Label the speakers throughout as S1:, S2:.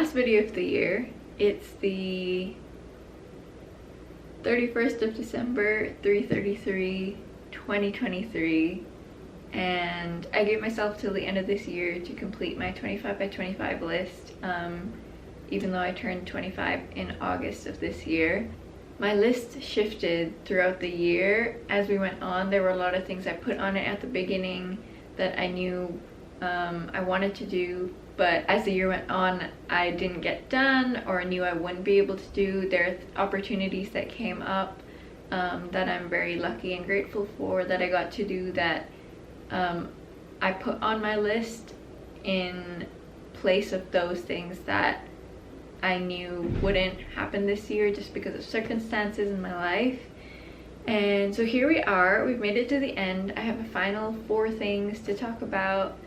S1: last video of the year. It's the 31st of December, 3:33, 2023, and I gave myself till the end of this year to complete my 25 by 25 list, even though I turned 25 in August of this year. My list shifted throughout the year as we went on. There were a lot of things I put on it at the beginning that I knew I wanted to do, but as the year went on I didn't get done or knew I wouldn't be able to do. There are opportunities that came up that I'm very lucky and grateful for that I got to do, that I put on my list in place of those things that I knew wouldn't happen this year just because of circumstances in my life. And so here we are, we've made it to the end. I have a final 4 things to talk about.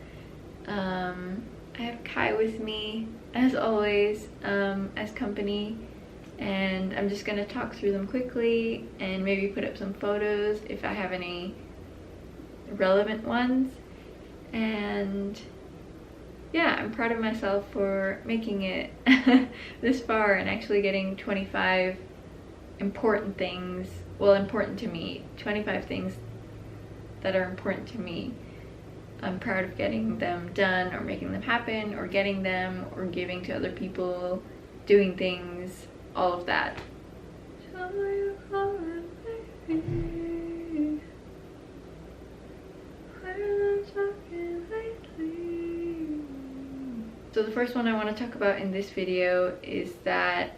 S1: I have Kai with me as always, as company, and I'm just gonna talk through them quickly and maybe put up some photos if I have any relevant ones. And yeah, I'm proud of myself for making it this far and actually getting 25 important things, well, important to me, 25 things that are important to me. I'm proud of getting them done or making them happen or getting them or giving to other people, doing things, all of that. So the first one I want to talk about in this video is that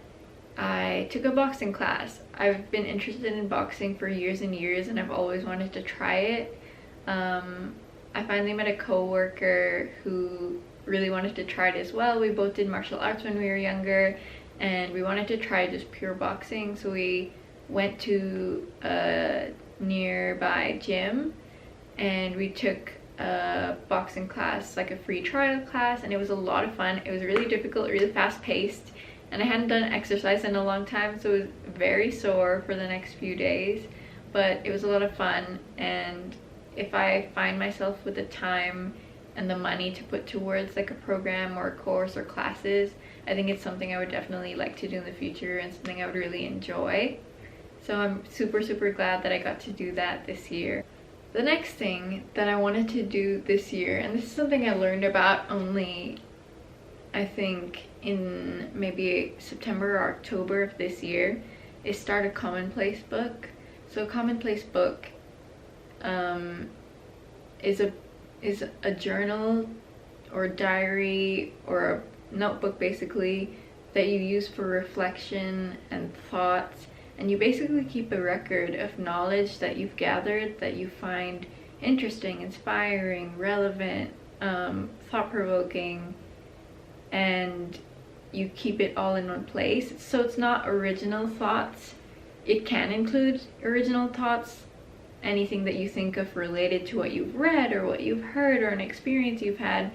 S1: I took a boxing class. I've been interested in boxing for years and years and I've always wanted to try it. I finally met a co-worker who really wanted to try it as well. We both did martial arts when we were younger and we wanted to try just pure boxing, so we went to a nearby gym and we took a boxing class, like a free trial class, and it was a lot of fun. It was really difficult, really fast paced, and I hadn't done exercise in a long time, so it was very sore for the next few days, but it was a lot of fun. And if I find myself with the time and the money to put towards like a program or a course or classes, I think it's something I would definitely like to do in the future and something I would really enjoy. So I'm super glad that I got to do that this year. The next thing that I wanted to do this year, and this is something I learned about only I think in maybe September or October of this year, is start a commonplace book. So a commonplace book is a journal or diary or a notebook basically that you use for reflection and thoughts, and you basically keep a record of knowledge that you've gathered that you find interesting, inspiring, relevant, thought-provoking, and you keep it all in one place. So it's not original thoughts. It can include original thoughts, anything that you think of related to what you've read or what you've heard or an experience you've had,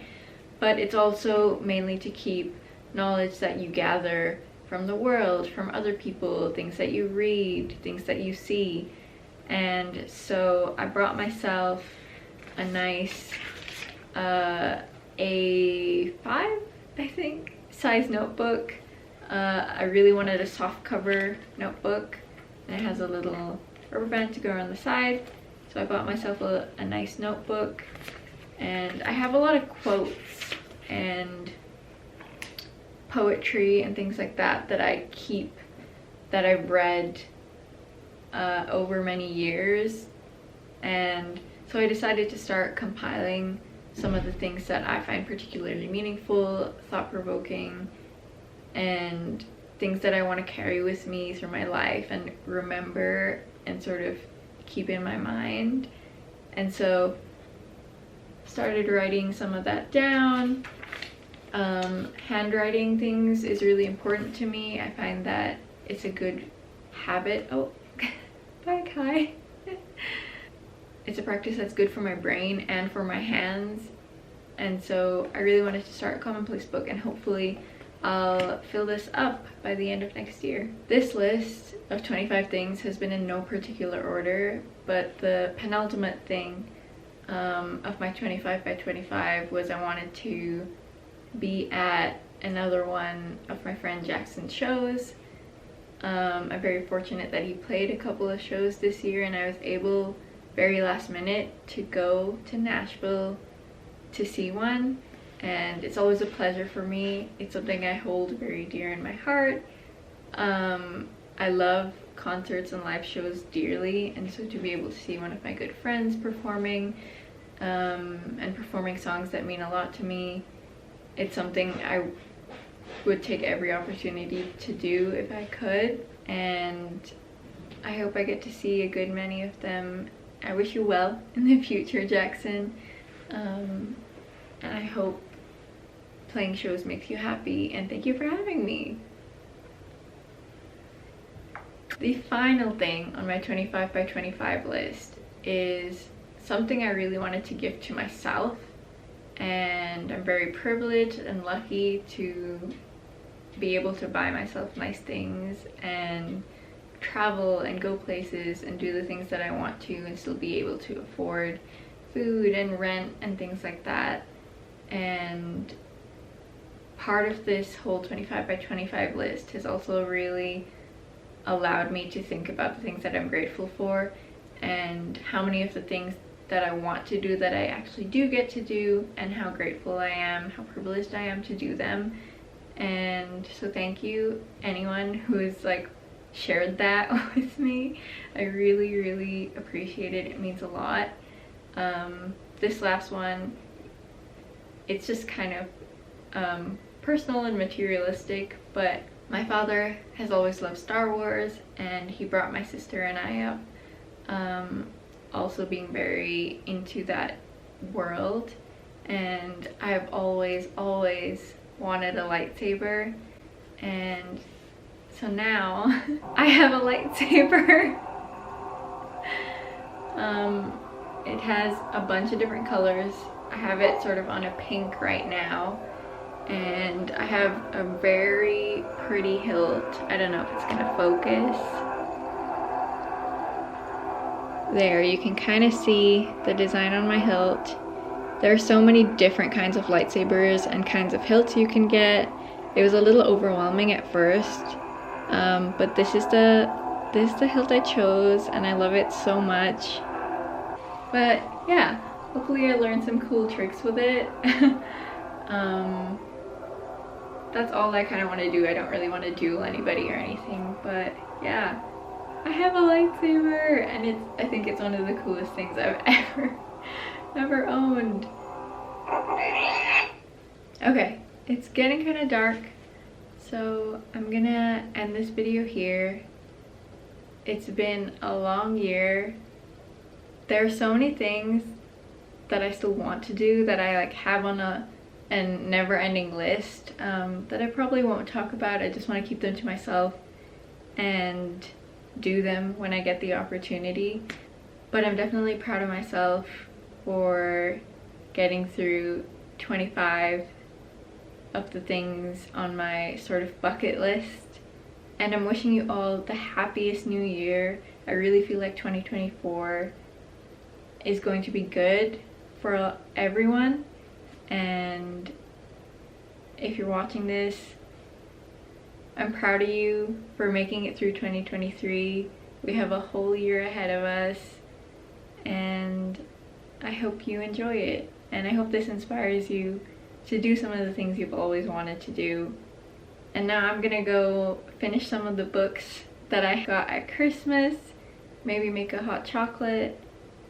S1: but it's also mainly to keep knowledge that you gather from the world, from other people, things that you read, things that you see. And so I brought myself a nice A5, I think, size notebook. I really wanted a soft cover notebook, and it has a little rubber band to go around the side. So I bought myself a nice notebook, and I have a lot of quotes and poetry and things like that that I keep, that I've read over many years. And so I decided to start compiling some of the things that I find particularly meaningful, thought-provoking, and things that I want to carry with me through my life and remember and sort of keep in my mind. And so started writing some of that down. Handwriting things is really important to me. I find that it's a good habit. Oh, bye Kai. It's a practice that's good for my brain and for my hands, and so I really wanted to start a commonplace book, and hopefully I'll fill this up by the end of next year. This list of 25 things has been in no particular order, but the penultimate thing of my 25 by 25 was I wanted to be at another one of my friend Jackson's shows. I'm very fortunate that he played a couple of shows this year, and I was able, very last minute, to go to Nashville to see one, and it's always a pleasure for me. It's something I hold very dear in my heart. I love concerts and live shows dearly, and so to be able to see one of my good friends performing and performing songs that mean a lot to me, it's something I would take every opportunity to do if I could, and I hope I get to see a good many of them. I wish you well in the future, Jackson, and I hope playing shows makes you happy, and thank you for having me. The final thing on my 25 by 25 list is something I really wanted to give to myself, and I'm very privileged and lucky to be able to buy myself nice things and travel and go places and do the things that I want to, and still be able to afford food and rent and things like that. And part of this whole 25 by 25 list has also really allowed me to think about the things that I'm grateful for, and how many of the things that I want to do that I actually do get to do, and how grateful I am, how privileged I am to do them. And so thank you anyone who's like shared that with me. I really appreciate it. It means a lot. This last one, it's just kind of personal and materialistic, but my father has always loved Star Wars, and he brought my sister and I up also being very into that world, and I've always wanted a lightsaber, and so now I have a lightsaber. It has a bunch of different colors. I have it sort of on a pink right now, and I have a very pretty hilt. I don't know if it's gonna focus. There, you can kind of see the design on my hilt. There are so many different kinds of lightsabers and kinds of hilts you can get. It was a little overwhelming at first, but this is the hilt I chose, and I love it so much. But yeah, hopefully I learned some cool tricks with it. That's all I kind of want to do. I don't really want to duel anybody or anything, but yeah, I have a lightsaber, and I think it's one of the coolest things I've ever owned. Okay, it's getting kind of dark, so I'm gonna end this video here. It's been a long year. There are so many things that I still want to do that I like have on a never-ending list that I probably won't talk about. I just want to keep them to myself and do them when I get the opportunity. But I'm definitely proud of myself for getting through 25 of the things on my sort of bucket list, and I'm wishing you all the happiest new year. I really feel like 2024 is going to be good for everyone, and if you're watching this, I'm proud of you for making it through 2023. We have a whole year ahead of us, and I hope you enjoy it, and I hope this inspires you to do some of the things you've always wanted to do. And now I'm gonna go finish some of the books that I got at Christmas, maybe make a hot chocolate,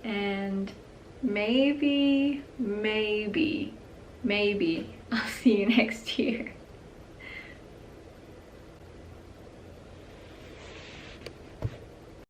S1: and maybe I'll see you next year.